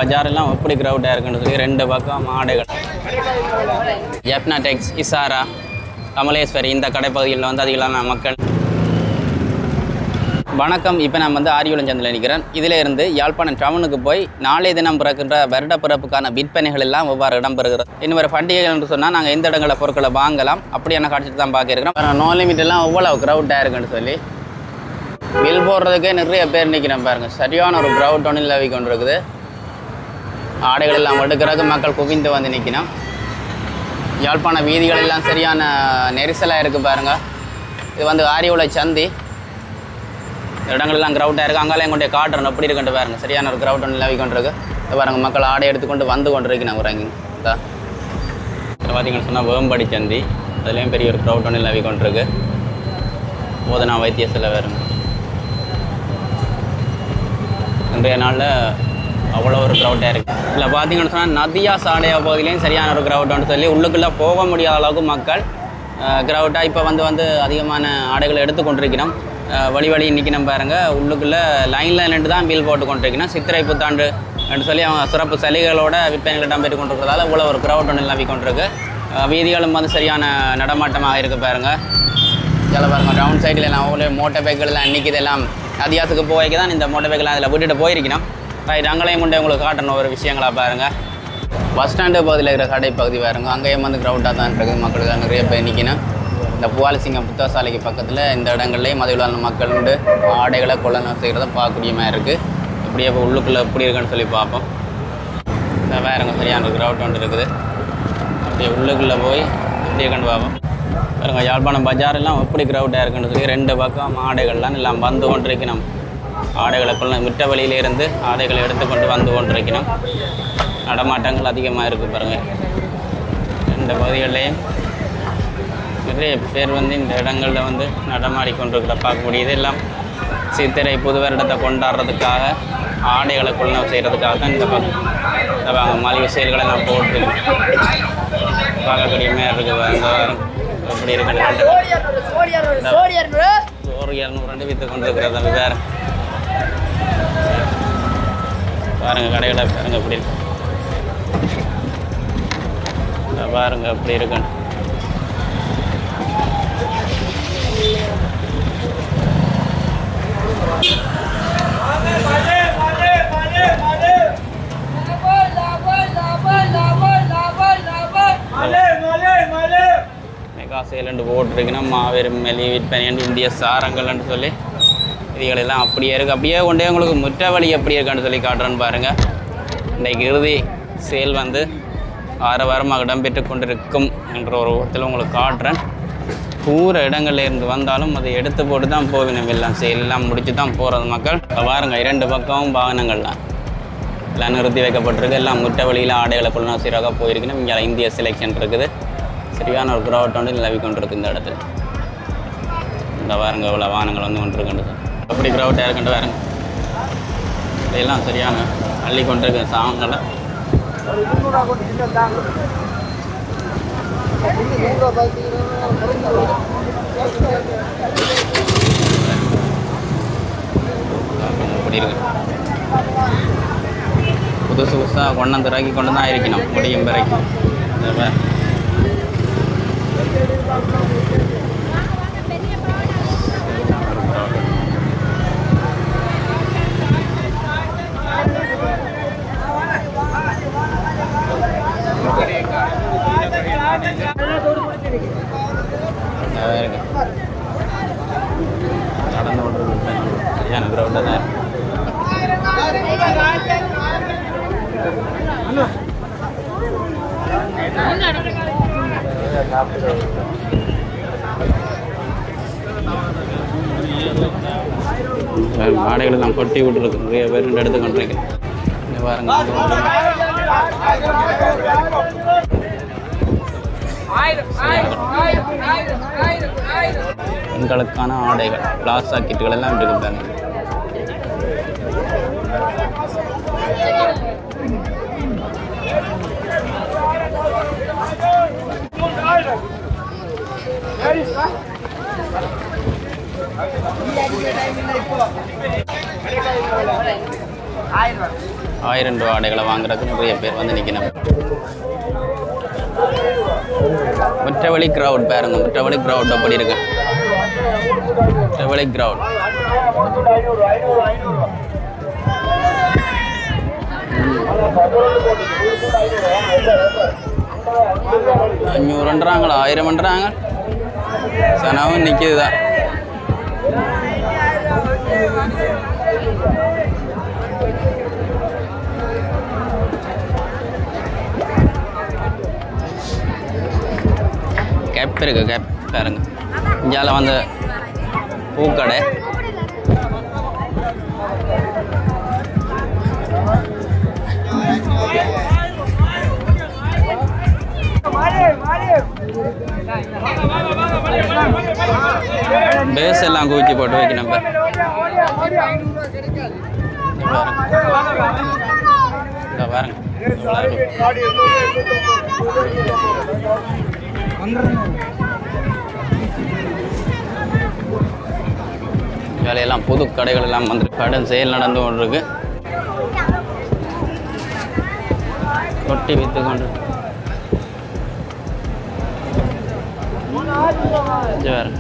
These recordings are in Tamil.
பஜாரெல்லாம் எப்படி க்ரௌடாக இருக்குன்னு சொல்லி ரெண்டு பக்கம் ஆடைகள். ஜப்னா டெக்ஸ், இசாரா, கமலேஸ்வரி இந்த கடைப்பகுதியில் வந்து அதிகமான மக்கள். வணக்கம். இப்போ நான் வந்து ஆரியுளஞ்சந்தில் நிற்கிறேன். இதில் இருந்து யாழ்ப்பாணம் டவுனுக்கு போய் நாளைய தினம் பிறக்கின்ற வருட பிறப்புக்கான விற்பனைகள் எல்லாம் ஒவ்வாறு இடம்பெறுகிறது. இன்னும் ஒரு பண்டிகைகள் என்று சொன்னால் நாங்கள் எந்த இடங்களில் பொருட்களை வாங்கலாம் அப்படியான காட்சிட்டு தான் பார்க்க இருக்கிறோம். நோ லிமிட் எல்லாம் எவ்வளோ க்ரௌடாக இருக்குன்னு சொல்லி பில் போடுறதுக்கே நிறைய பேர் நிற்கிறேன் பாருங்கள். சரியான ஒரு க்ரௌட் ஒன்று நிலவி கொண்டு இருக்குது. ஆடைகள் எல்லாம் எடுக்கிறதுக்கு மக்கள் குவிந்து வந்து நிற்கணும். யாழ்ப்பாண வீதிகள் எல்லாம் சரியான நெரிசலாக இருக்குது பாருங்கள். இது வந்து ஆரியுள சந்தி. இடங்கள்லாம் க்ரௌட்டாக இருக்குது. அங்காலையும் கொண்டே காட்டுறோம் எப்படி இருக்குன்ட்டு பாருங்க. சரியான ஒரு க்ரௌட் ஒன்று நிலவி கொண்டிருக்கு. பாருங்கள் மக்கள் ஆடை எடுத்துக்கொண்டு வந்து கொண்டிருக்கேன் உறங்கி தான். பார்த்தீங்கன்னு சொன்னால் வேம்படி சந்தி, அதுலேயும் பெரிய ஒரு க்ரௌட் ஒன்று நிலவி கொண்டிருக்கு. போதனா வைத்தியத்தில் வருங்க. இன்றைய நாளில் அவ்வளோ ஒரு க்ரௌட்டாக இருக்குது. இல்லை பார்த்தீங்கன்னு சொன்னால் நதியா சாடையா பகுதியிலையும் சரியான ஒரு க்ரௌட்டுன்னு சொல்லி உள்ளுக்குள்ளே போக முடியாத அளவுக்கு மக்கள் க்ரௌட்டாக இப்போ வந்து அதிகமான ஆடைகளை எடுத்து கொண்டிருக்கிறோம். வழி நிற்கணும் பாருங்கள். உள்ளுக்குள்ளே லைனில் நின்று தான் பில் போட்டு கொண்டிருக்கணும். சித்திரை புத்தாண்டு என்று சொல்லி அவங்க சிறப்பு சலுகைகளோட விற்பனைகள் இடம்பெற்று கொண்டிருக்கிறதால இவ்வளோ ஒரு க்ரௌட் ஒன்று நிலவி கொண்டிருக்கு. வீதிகளும் வந்து சரியான நடமாட்டமாக இருக்குது பாருங்கள். இதில் பாருங்கள் டவுன் சைடில் எல்லாம் அவ்வளோ மோட்டர் பைக்கெல்லாம் நிற்கிதெல்லாம் அதிகாரத்துக்கு போய்க்கு தான் இந்த மோட்டர் பைக்கெல்லாம் அதில் விட்டுட்டு போயிருக்கணும். ரைட், அங்கேயும் கொண்டு உங்களுக்கு காட்டணும் ஒரு விஷயங்களாக பாருங்கள். பஸ் ஸ்டாண்டு பகுதியில் இருக்கிற கடை பகுதி பாருங்க. அங்கேயும் வந்து க்ரௌட்டாக தான் இருக்குது. மக்களுக்கு நிறைய பேர் நிற்கணும். இந்த பூவாலிசிங்கம் புத்தகசாலைக்கு பக்கத்தில் இந்த இடங்கள்லேயும் மதுவிலான மக்கள் உண்டு ஆடைகளை கொள்ளணும் செய்கிறத பார்க்கக்கூடிய மாதிரி இருக்குது. இப்படியே இப்போ உள்ளுக்குள்ளே எப்படி இருக்குன்னு சொல்லி பார்ப்போம். வேறுங்க சரியான ஒரு க்ரௌட் ஒன்று இருக்குது. அப்படியே உள்ளுக்குள்ளே போய் எப்படி இருக்குன்னு பார்ப்போம். பாருங்க யாழ்ப்பாணம் பஜாரெல்லாம் எப்படி க்ரௌட்டாக இருக்குன்னு சொல்லி ரெண்டு பக்கம் ஆடைகள்லாம் எல்லாம் வந்து கொண்டிருக்கணும். ஆடைகளை கொள்ள விட்ட வழியிலிருந்து ஆடைகளை எடுத்துக்கொண்டு வந்து கொண்டிருக்கணும். நடமாட்டங்கள் அதிகமாக இருக்குது பாருங்கள். ரெண்டு பகுதிகள்லேயும் நிறைய பேர் வந்து இந்த இடங்களில் வந்து நடமாடி கொண்டிருக்கிற பார்க்க முடியுது. எல்லாம் சித்திரை புது வருடத்தை கொண்டாடுறதுக்காக ஆடைகளை கொள்ளவு செய்கிறதுக்காக தான் இந்த மலிவு செயல்களை நான் போட்டு பார்க்கக்கூடிய மாதிரி இருக்குது. எப்படி இருக்கு ஒரு 200 விற்று கொண்டிருக்கிறது தம்பி வேறு பாருங்கள். கடைகளை பாருங்க எப்படி இருக்கு பாருங்க எப்படி இருக்குன்னு. மெகா சேலண்டு போட்டிருக்குன்னா மாபெரும் மெலி விற்பனை இந்திய சாரங்கள்னு சொல்லி இதுகளெல்லாம் அப்படியே இருக்குது. அப்படியே கொண்டே உங்களுக்கு முற்ற வழி எப்படி இருக்கான்னு சொல்லி காட்டுறேன்னு பாருங்கள். இன்றைக்கு இறுதி சேல் வந்து 6 வாரமாக இடம்பெற்று கொண்டிருக்கும் என்ற ஒரு இடத்துல உங்களுக்கு காட்டுறேன். பூர இடங்கள்ல இருந்து வந்தாலும் அதை எடுத்து போட்டு தான் போவினோம். எல்லாம் சேல் எல்லாம் முடிச்சு தான் போகிறது மக்கள். பாருங்கள் 2 பக்கமும் வாகனங்கள்லாம் எல்லாம் நிறுத்தி வைக்கப்பட்டிருக்கு. எல்லாம் முற்ற வழியில் ஆடைகளை கொள்ளணும் சீராக போயிருக்கணும். இங்கே இந்திய செலெக்ஷன் இருக்குது. சரியான ஒரு க்ரௌட் வந்து நிலவி கொண்டிருக்கு இந்த இடத்துல. இந்த பாருங்க இவ்வளோ வாகனங்கள் வந்து கொண்டிருக்கின்றது. அப்படி க்ரௌட்டாக இருக்குன்ட்டு பாருங்க. இதெல்லாம் சரியான அள்ளி கொண்டிருக்கு சாங்களை. அப்படி இருக்கு. புதுசாக கொண்டாந்து இறக்கி கொண்டு தான் இருக்கணும் முடியும் வரைக்கும். நடந்து கொண்டு சரியான க்ரௌண்டாக தான் இருக்கு. ஆடைகளை நான் கொட்டி விட்டுருக்கு. நிறைய பேர் எடுத்து கொண்டிருக்கேன். பாருங்க பெண்களுக்கான ஆடைகள் பிளாசா கிட்டுகள் எல்லாம் இருக்குது. Air 1000 ரூபா ஆடைகளை வாங்குறதுக்கு நிறைய பேர் வந்து நிற்கணும். முற்றவழி கிரவுட் பாருங்க, முற்றவழி கிரவுட் அப்படி இருக்கு. முற்றவழி கிரவுட் 500ன்றாங்களா 1000ன்றாங்க. சனாவும் நிற்கிதுதான். கேப் இருக்கு, கேப் பாருங்க. இந்தியாவில் வந்து பூக்கடை. பேஸ் எல்லாம் குவிச்சு போட்டு வைக்கணும். பாருங்க வேலையெல்லாம் புது கடைகள் எல்லாம் வந்து கடன் செயல் நடந்து கொண்டு இருக்கு. கொட்டி வித்து கொண்டு வேறு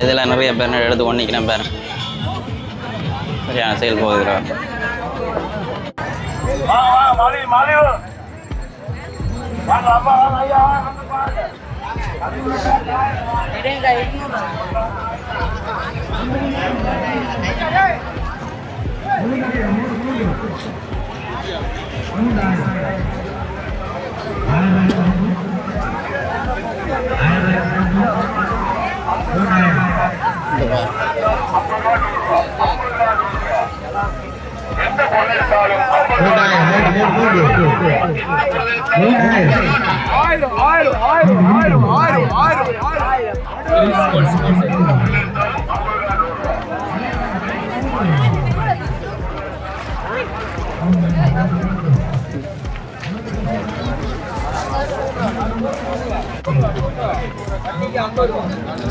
இதெல்லாம் நிறைய பேர் எடுத்து கொண்டிக்கிறேன் பேர் சரியான செயல் போகுதுரா.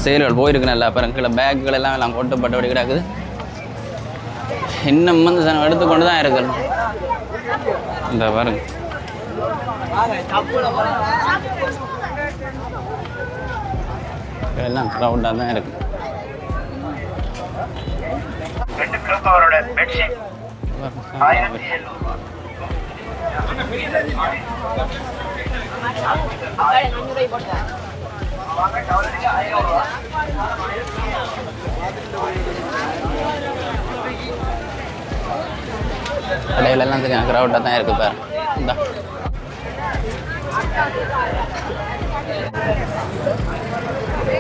செயல்கள் போயிருக்கு நல்லா. அப்புறம் கீழே பேக்குகள் எல்லாம் கொட்டப்பட்டபடி கிடக்குது. இன்னும் வந்து எடுத்துக்கொண்டு தான் இருக்கு. இந்த பாருங்க எல்லாம் க்ரௌடாக தான் இருக்கு. கடையிலெல்லாம் தெரியும் க்ரௌடாக தான் இருக்குது பாரு. இந்த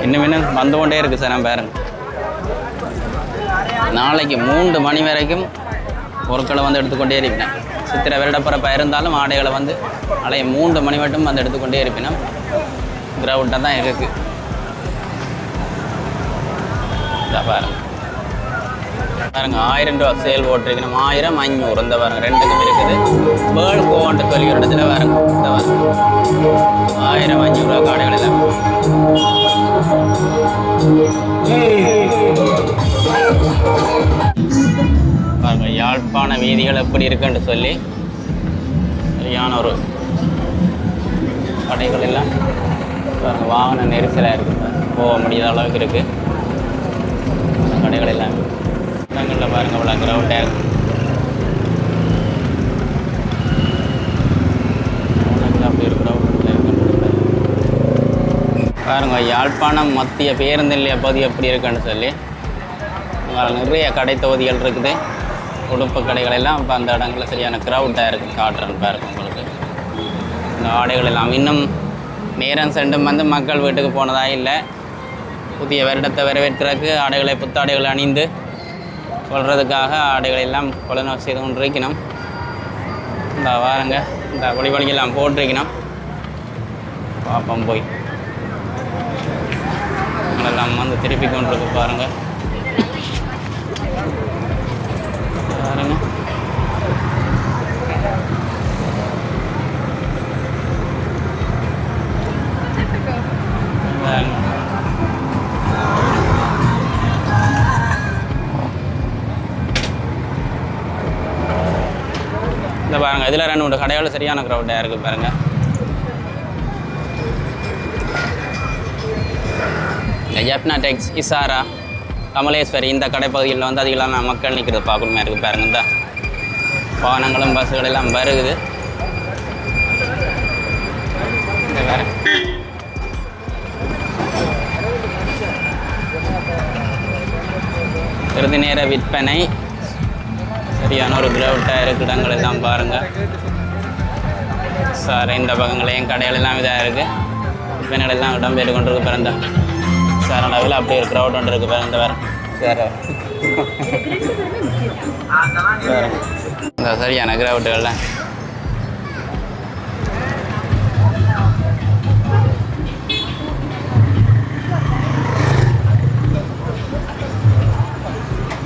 இன்னும் வந்து கொண்டே இருக்குது சார். நான் பாருங்க நாளைக்கு 3 மணி வரைக்கும் பொருட்களை வந்து எடுத்துக்கொண்டே இருப்பினேன். சித்திரை வருடப்பிறப்பாக இருந்தாலும் ஆடைகளை வந்து நாளைக்கு 3 மணி மட்டும் வந்து எடுத்துக்கொண்டே இருப்பினோம். க்ரௌடாக தான் இருக்குது. பாருங்க பாருங்க 1000 ரூபா சேல் போட்டிருக்கணும். 1000 500 இந்த பாருங்க ரெண்டுக்கும் இருக்குது. பேர்ல் கோவன்ட்டு சொல்லி ஒரு இடத்துல பாருங்க. இந்த பாருங்க 1000 500 ரூபா காடைகள் எல்லாம் பாருங்க. யாழ்ப்பாண வீதிகள் எப்படி இருக்குன்னு சொல்லி சரியான ஒரு கடைகள் எல்லாம் பாருங்க. வாகன நெரிசலாக இருக்குது, போக முடியாத அளவுக்கு இருக்குது கடைகள் எல்லாம். இடங்களில் பாருங்கள் இவ்வளோ க்ரௌண்டாக இருக்குது. அப்படி ஒரு க்ரௌட் பாருங்க. யாழ்ப்பாணம் மத்திய பேருந்து நிலைய பகுதி எப்படி இருக்குன்னு சொல்லி நிறைய கடை தொகுதிகள் இருக்குது, உடுப்பு கடைகள் எல்லாம். இப்போ அந்த இடங்களில் சரியான க்ரௌட்டாக இருக்குது. காட்டுறேன் பாருங்க உங்களுக்கு. இந்த ஆடைகள் எல்லாம் இன்னும் நேரம் சென்றும் வந்து மக்கள் வீட்டுக்கு போனதாக இல்லை. புதிய வருடத்தை வரவேற்கிறதுக்கு ஆடைகளை புத்தாடைகளை அணிந்து சொல்கிறதுக்காக ஆடைகள் எல்லாம் கொள்ளுநர் செய்து கொண்டிருக்கணும். இந்த வாருங்க இந்த வழிவழியெல்லாம் போட்டிருக்கணும் பார்ப்போம் போய் எல்லாம் வந்து திருப்பி கொண்டிருக்கு பாருங்கள் பாருங்க இந்த பாருங்கள் இதில் 2 கடைகள் சரியான க்ரௌடாக இருக்குது பாருங்கள் இந்த ஜப்னா டெக்ஸ் இசாரா கமலேஸ்வரி இந்த கடைப்பகுதியில் வந்து அதிகமான மக்கள் நிற்கிறது பார்க்கணுமே இருக்குது பாருங்கள் இந்த வாகனங்களும் பஸ்ஸுகள் எல்லாம் வருகுது இந்த வேறு இறுதி நேர விற்பனை சரியான ஒரு கிரவுட்டாக இருக்குது இடங்கள் எல்லாம் பாருங்கள் சார் இந்த பக்கங்களையும் கடைகள் எல்லாம் இதாக இருக்குது விற்பனைகள் எல்லாம் இடம்பெற்று கொண்டு இருக்கு பிறந்த சார் அளவில் அப்படி ஒரு க்ரௌட் ஒன்று இருக்குது பிறந்த வேறு சார் இந்த சரியான கிரவுட்டுகள்லாம்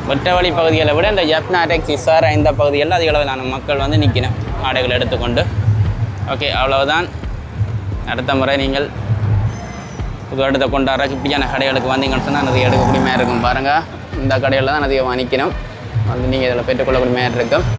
வெட்டவழி பகுதிகளை விட இந்த ஜப்னா டெக்ஸ் இசாரா இந்த பகுதிகளில் அதிக அளவிலான மக்கள் வந்து நிற்கணும் ஆடைகள் எடுத்துக்கொண்டு ஓகே அவ்வளவுதான் அடுத்த முறை நீங்கள் புது இடத்தை கொண்டாடுற இப்படியான கடைகளுக்கு வந்தீங்கன்னு சொன்னால் நிறைய எடுக்கக்கூடிய மாதிரி இருக்கும் பாருங்கள் இந்த கடையில் தான் அதிகமாக நிற்கணும் வந்து நீங்கள் இதில் பெற்றுக்கொள்ளக்கூடிய மாதிரி இருக்கும்